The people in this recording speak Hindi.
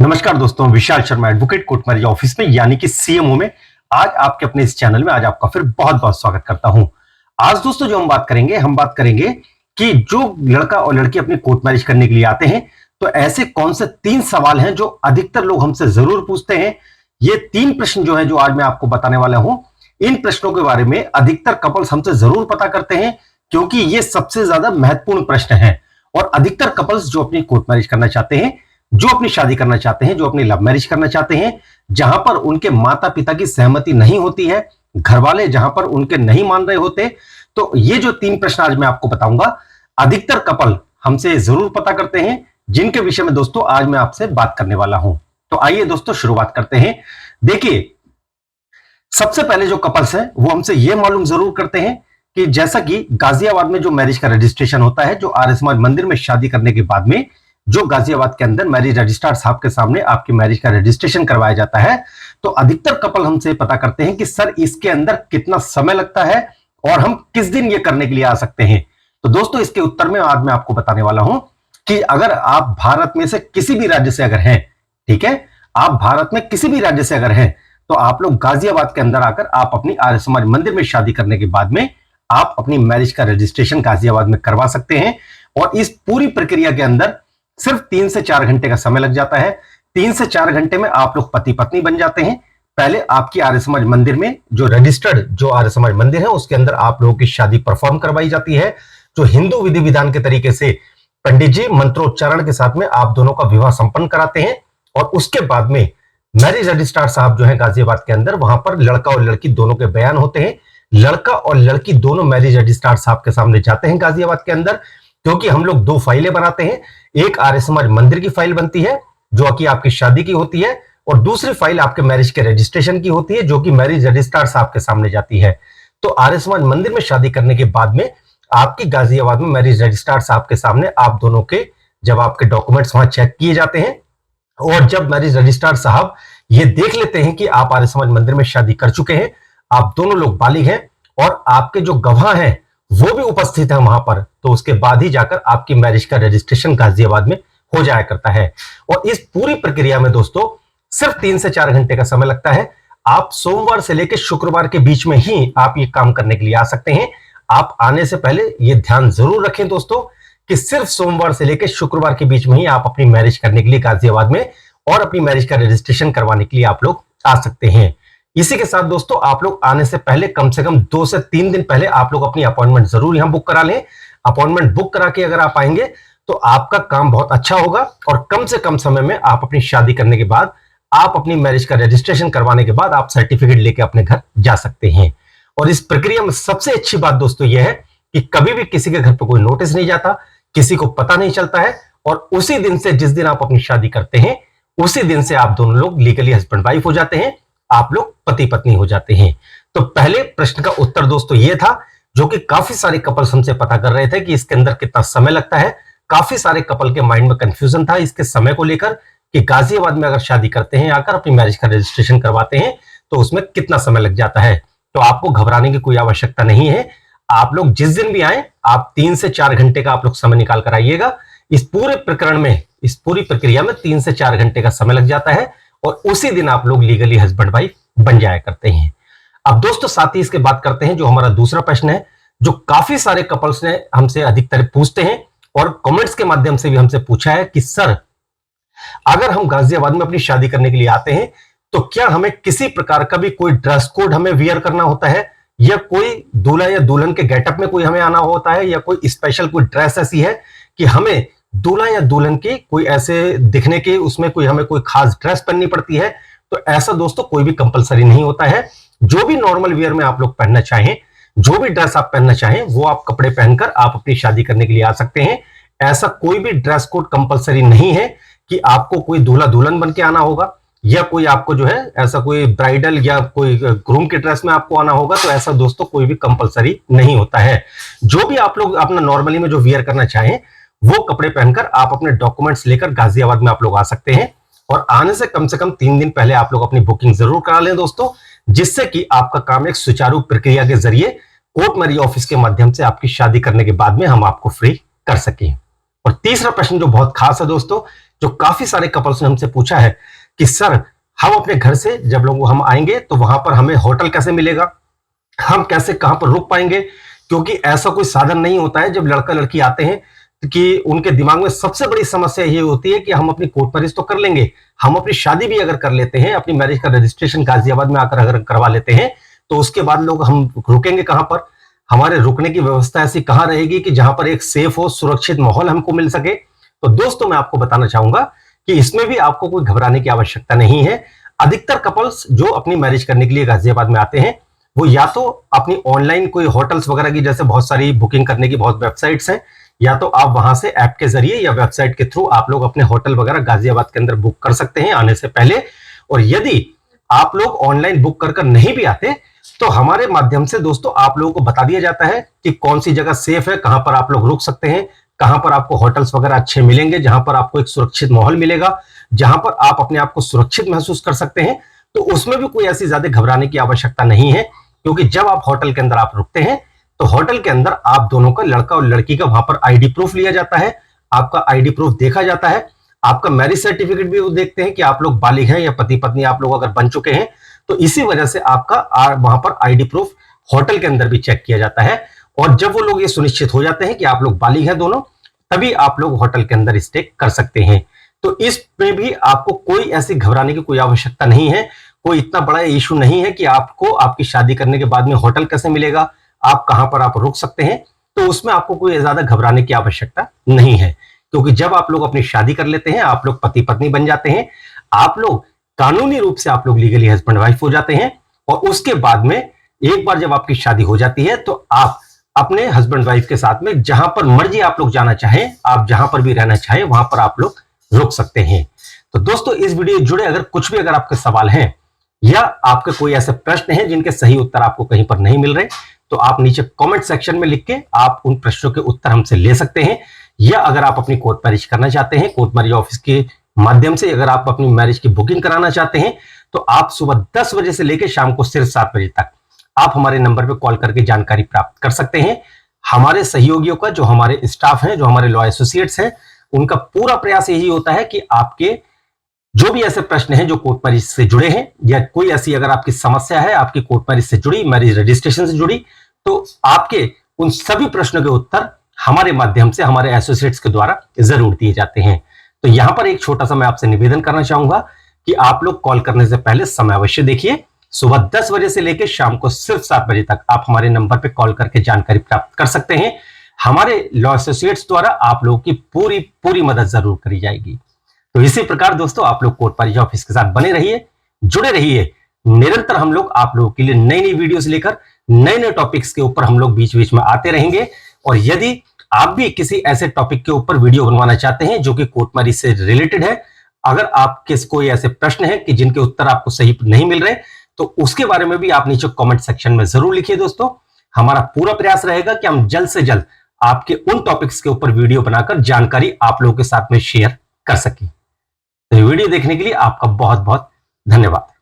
नमस्कार दोस्तों, Vishal Sharma advocate court marriage office में यानी कि सीएमओ में आज आपके अपने इस चैनल में आज आपका फिर बहुत बहुत स्वागत करता हूं। आज दोस्तों जो हम बात करेंगे कि जो लड़का और लड़की अपनी कोर्ट मैरिज करने के लिए आते हैं तो ऐसे कौन से 3 सवाल हैं जो अधिकतर लोग हमसे जरूर पूछते हैं। ये 3 प्रश्न जो है जो आज मैं आपको बताने वाला हूं, इन प्रश्नों के बारे में अधिकतर कपल्स हमसे जरूर पता करते हैं क्योंकि ये सबसे ज्यादा महत्वपूर्ण प्रश्न है। और अधिकतर कपल्स जो अपनी कोर्ट मैरिज करना चाहते हैं, जो अपनी शादी करना चाहते हैं, जो अपनी लव मैरिज करना चाहते हैं, जहां पर उनके माता पिता की सहमति नहीं होती है, घर वाले जहां पर उनके नहीं मान रहे होते, तो ये जो 3 प्रश्न आज मैं आपको बताऊंगा अधिकतर कपल हमसे जरूर पता करते हैं, जिनके विषय में दोस्तों आज मैं आपसे बात करने वाला हूं। तो आइए दोस्तों शुरुआत करते हैं। देखिए, सबसे पहले जो कपल्स हैं वो हमसे ये मालूम जरूर करते हैं कि जैसा कि गाजियाबाद में जो मैरिज का रजिस्ट्रेशन होता है, जो आर्य समाज मंदिर में शादी करने के बाद में जो गाजियाबाद के अंदर मैरिज रजिस्ट्रार साहब के सामने आपकी मैरिज का रजिस्ट्रेशन करवाया जाता है, तो अधिकतर कपल हमसे पता करते हैं कि सर इसके अंदर कितना समय लगता है और हम किस दिन ये करने के लिए आ सकते हैं। तो दोस्तों इसके उत्तर में आज मैं आपको बताने वाला हूं कि अगर आप भारत में से किसी भी राज्य से अगर हैं, ठीक है, आप भारत में किसी भी राज्य से अगर हैं, तो आप लोग गाजियाबाद के अंदर आकर आप अपनी आर्य समाज मंदिर में शादी करने के बाद में आप अपनी मैरिज का रजिस्ट्रेशन गाजियाबाद में करवा सकते हैं। और इस पूरी प्रक्रिया के अंदर सिर्फ 3 से 4 घंटे का समय लग जाता है। 3 से 4 घंटे में आप लोग पति पत्नी बन जाते हैं। पहले आपकी आर्य समाज मंदिर में जो रजिस्टर्ड जो आर्य समाज मंदिर है उसके अंदर आप लोगों की शादी परफॉर्म करवाई जाती है, जो हिंदू विधि विधान के तरीके से पंडित जी मंत्रोच्चारण के साथ में आप दोनों का विवाह संपन्न कराते हैं। और उसके बाद में मैरिज रजिस्ट्रार साहब जो है गाजियाबाद के अंदर, वहां पर लड़का और लड़की दोनों के बयान होते हैं। लड़का और लड़की दोनों मैरिज रजिस्ट्रार साहब के सामने जाते हैं गाजियाबाद के अंदर, क्योंकि हम लोग 2 फाइलें बनाते हैं। एक आर्य समाज मंदिर की फाइल बनती है जो कि आपकी शादी की होती है, और दूसरी फाइल आपके मैरिज के रजिस्ट्रेशन की होती है जो कि मैरिज रजिस्ट्रार साहब के सामने जाती है। तो आर्य समाज मंदिर में शादी करने के बाद में आपकी गाजियाबाद में मैरिज रजिस्ट्रार साहब के सामने आप दोनों के जब आपके डॉक्यूमेंट्स वहां चेक किए जाते हैं, और जब मैरिज रजिस्ट्रार साहब ये देख लेते हैं कि आप आर्य समाज मंदिर में शादी कर चुके हैं, आप दोनों लोग बालिग हैं और आपके जो गवाह हैं वो भी उपस्थित है वहां पर, तो उसके बाद ही जाकर आपकी मैरिज का रजिस्ट्रेशन गाजियाबाद में हो जाया करता है। और इस पूरी प्रक्रिया में दोस्तों सिर्फ 3 से 4 घंटे का समय लगता है। आप सोमवार से लेकर शुक्रवार के बीच में ही आप ये काम करने के लिए आ सकते हैं। आप आने से पहले ये ध्यान जरूर रखें दोस्तों कि सिर्फ सोमवार से लेकर शुक्रवार के बीच में ही आप अपनी मैरिज करने के लिए गाजियाबाद में और अपनी मैरिज का रजिस्ट्रेशन करवाने के लिए आप लोग आ सकते हैं। इसी के साथ दोस्तों आप लोग आने से पहले कम से कम 2 से 3 दिन पहले आप लोग अपनी अपॉइंटमेंट जरूर यहां बुक करा लें। अपॉइंटमेंट बुक करा के अगर आप आएंगे तो आपका काम बहुत अच्छा होगा, और कम से कम समय में आप अपनी शादी करने के बाद आप अपनी मैरिज का रजिस्ट्रेशन करवाने के बाद आप सर्टिफिकेट लेके अपने घर जा सकते हैं। और इस प्रक्रिया में सबसे अच्छी बात दोस्तों यह है कि कभी भी किसी के घर पर कोई नोटिस नहीं जाता, किसी को पता नहीं चलता है, और उसी दिन से जिस दिन आप अपनी शादी करते हैं उसी दिन से आप दोनों लोग लीगली हस्बैंड वाइफ हो जाते हैं, आप लोग पति पत्नी हो जाते हैं। तो पहले प्रश्न का उत्तर दोस्तों यह था, जो कि काफी सारे कपल्स हमसे पता कर रहे थे कि इसके अंदर कितना समय लगता है। काफी सारे कपल के माइंड में कंफ्यूजन था इसके समय को लेकर कि गाजियाबाद में अगर शादी करते हैं, आकर अपनी मैरिज का रजिस्ट्रेशन करवाते हैं तो उसमें कितना समय लग जाता है। तो आपको घबराने की कोई आवश्यकता नहीं है। आप लोग जिस दिन भी आए, आप 3 से 4 घंटे का आप लोग समय निकाल कर आइएगा। इस पूरे प्रकरण में, इस पूरी प्रक्रिया में 3 से 4 घंटे का समय लग जाता है, और उसी दिन आप लोग लीगली हस्बैंड वाइफ बन जाया करते हैं। अब दोस्तों साथ ही इसके बात करते हैं जो हमारा दूसरा प्रश्न है, जो काफी सारे कपल्स ने हमसे अधिकतर पूछते हैं और कमेंट्स के माध्यम से भी हमसे पूछा है कि सर अगर हम गाजियाबाद में अपनी शादी करने के लिए आते हैं तो क्या हमें किसी प्रकार का भी कोई ड्रेस कोड हमें वियर करना होता है, या कोई दूल्हा या दुल्हन के गेटअप में कोई हमें आना होता है, या कोई स्पेशल कोई ड्रेस ऐसी है कि हमें दूल्हा या दुल्हन के कोई ऐसे दिखने के उसमें कोई हमें कोई खास ड्रेस पहननी पड़ती है? तो ऐसा दोस्तों कोई भी कंपलसरी नहीं होता है। जो भी नॉर्मल वियर में आप लोग पहनना चाहें, जो भी ड्रेस आप पहनना चाहें, वो आप कपड़े पहनकर आप अपनी शादी करने के लिए आ सकते हैं। ऐसा कोई भी ड्रेस कोड कंपलसरी नहीं है कि आपको कोई दूल्हा दुल्हन बन के आना होगा, या कोई आपको जो है ऐसा कोई ब्राइडल या कोई ग्रूम के ड्रेस में आपको आना होगा। तो ऐसा दोस्तों कोई भी कंपलसरी नहीं होता है। जो भी आप लोग अपना नॉर्मली में जो वियर करना चाहें वो कपड़े पहनकर आप अपने डॉक्यूमेंट्स लेकर गाजियाबाद में आप लोग आ सकते हैं। और आने से कम 3 दिन पहले आप लोग अपनी बुकिंग जरूर करा लें दोस्तों, जिससे कि आपका काम एक सुचारू प्रक्रिया के जरिए कोर्ट मैरिज ऑफिस के माध्यम से आपकी शादी करने के बाद में हम आपको फ्री कर सकें। और तीसरा प्रश्न जो बहुत खास है दोस्तों, जो काफी सारे कपल्स ने हमसे पूछा है कि सर हम अपने घर से जब लोग हम आएंगे तो वहां पर हमें होटल कैसे मिलेगा, हम कैसे कहां पर रुक पाएंगे, क्योंकि ऐसा कोई साधन नहीं होता है जब लड़का लड़की आते हैं कि उनके दिमाग में सबसे बड़ी समस्या ये होती है कि हम अपनी कोर्ट मैरिज तो कर लेंगे, हम अपनी शादी भी अगर कर लेते हैं, अपनी मैरिज का रजिस्ट्रेशन गाजियाबाद में आकर अगर करवा लेते हैं, तो उसके बाद लोग हम रुकेंगे कहां पर, हमारे रुकने की व्यवस्था ऐसी कहां रहेगी कि जहां पर एक सेफ हो, सुरक्षित माहौल हमको मिल सके। तो दोस्तों मैं आपको बताना चाहूंगा कि इसमें भी आपको कोई घबराने की आवश्यकता नहीं है। अधिकतर कपल्स जो अपनी मैरिज करने के लिए गाजियाबाद में आते हैं वो या तो अपनी ऑनलाइन कोई होटल्स वगैरह की, जैसे बहुत सारी बुकिंग करने की बहुत वेबसाइट्स हैं, या तो आप वहां से ऐप के जरिए या वेबसाइट के थ्रू आप लोग अपने होटल वगैरह गाजियाबाद के अंदर बुक कर सकते हैं आने से पहले। और यदि आप लोग ऑनलाइन बुक कर नहीं भी आते तो हमारे माध्यम से दोस्तों आप लोगों को बता दिया जाता है कि कौन सी जगह सेफ है, कहां पर आप लोग रुक सकते हैं, कहां पर आपको होटल्स वगैरह अच्छे मिलेंगे, जहां पर आपको एक सुरक्षित माहौल मिलेगा, जहां पर आप अपने आप को सुरक्षित महसूस कर सकते हैं। तो उसमें भी कोई ऐसी ज्यादा घबराने की आवश्यकता नहीं है, क्योंकि जब आप होटल के अंदर आप रुकते हैं तो होटल के अंदर आप दोनों का, लड़का और लड़की का, वहां पर आईडी प्रूफ लिया जाता है, आपका आईडी प्रूफ देखा जाता है, आपका मैरिज सर्टिफिकेट भी वो देखते हैं कि आप लोग बालिग हैं या पति पत्नी आप लोग अगर बन चुके हैं। तो इसी वजह से आपका वहां पर आईडी प्रूफ होटल के अंदर भी चेक किया जाता है। और जब वो लोग ये सुनिश्चित हो जाते हैं कि आप लोग बालिग हैं दोनों, तभी आप लोग होटल के अंदर स्टे कर सकते हैं। तो इसमें भी आपको कोई ऐसी घबराने की कोई आवश्यकता नहीं है। कोई इतना बड़ा इशू नहीं है कि आपको आपकी शादी करने के बाद में होटल कैसे मिलेगा, आप कहां पर आप रुक सकते हैं। तो उसमें आपको कोई ज्यादा घबराने की आवश्यकता नहीं है, क्योंकि जब आप लोग अपनी शादी कर लेते हैं, आप लोग पति पत्नी बन जाते हैं, आप लोग कानूनी रूप से आप लोग लीगली हस्बैंड वाइफ हो जाते हैं। और उसके बाद में एक बार जब आपकी शादी हो जाती है तो आप अपने हस्बैंड वाइफ के साथ में जहां पर मर्जी आप लोग जाना चाहें, आप जहां पर भी रहना चाहें वहां पर आप लोग रुक सकते हैं। तो दोस्तों इस वीडियो से जुड़े अगर कुछ भी अगर आपके सवाल हैं या आपके कोई ऐसे प्रश्न हैं जिनके सही उत्तर आपको कहीं पर नहीं मिल रहे, तो आप नीचे कमेंट सेक्शन में लिख के आप उन प्रश्नों के उत्तर हमसे ले सकते हैं। या अगर आप अपनी कोर्ट मैरिज करना चाहते हैं, कोर्ट मैरिज ऑफिस के माध्यम से अगर आप अपनी मैरिज की बुकिंग कराना चाहते हैं, तो आप सुबह 10 बजे से लेकर शाम को सिर्फ 7 बजे तक आप हमारे नंबर पर कॉल करके जानकारी प्राप्त कर सकते हैं। हमारे सहयोगियों का, जो हमारे स्टाफ हैं, जो हमारे लॉ एसोसिएट्स हैं, उनका पूरा प्रयास यही होता है कि आपके जो भी ऐसे प्रश्न हैं जो कोर्ट मैरिज से जुड़े हैं, या कोई ऐसी अगर आपकी समस्या है आपकी कोर्ट मैरिज से जुड़ी, मैरिज रजिस्ट्रेशन से जुड़ी, तो आपके उन सभी प्रश्नों के उत्तर हमारे माध्यम से, हमारे एसोसिएट्स के द्वारा जरूर दिए जाते हैं। तो यहां पर एक छोटा सा मैं आपसे निवेदन करना चाहूंगा कि आप लोग कॉल करने से पहले समय अवश्य देखिए। सुबह 10 बजे से लेकर शाम को सिर्फ 7 बजे तक आप हमारे नंबर पर कॉल करके जानकारी प्राप्त कर सकते हैं। हमारे लॉ एसोसिएट्स द्वारा आप लोगों की पूरी पूरी मदद जरूर करी जाएगी। तो इसी प्रकार दोस्तों आप लोग कोर्ट मैरिज ऑफिस के साथ बने रहिए, जुड़े रहिए। निरंतर हम लोग आप लोगों के लिए नई नई वीडियोस लेकर नए नए टॉपिक्स के ऊपर हम लोग बीच बीच में आते रहेंगे। और यदि आप भी किसी ऐसे टॉपिक के ऊपर वीडियो बनवाना चाहते हैं जो कि कोर्ट मैरिज से रिलेटेड है, अगर आपके कोई ऐसे प्रश्न है कि जिनके उत्तर आपको सही नहीं मिल रहे, तो उसके बारे में भी आप नीचे कमेंट सेक्शन में जरूर लिखिए। दोस्तों हमारा पूरा प्रयास रहेगा कि हम जल्द से जल्द आपके उन टॉपिक्स के ऊपर वीडियो बनाकर जानकारी आप लोगों के साथ में शेयर कर सकें। तो वीडियो देखने के लिए आपका बहुत बहुत धन्यवाद।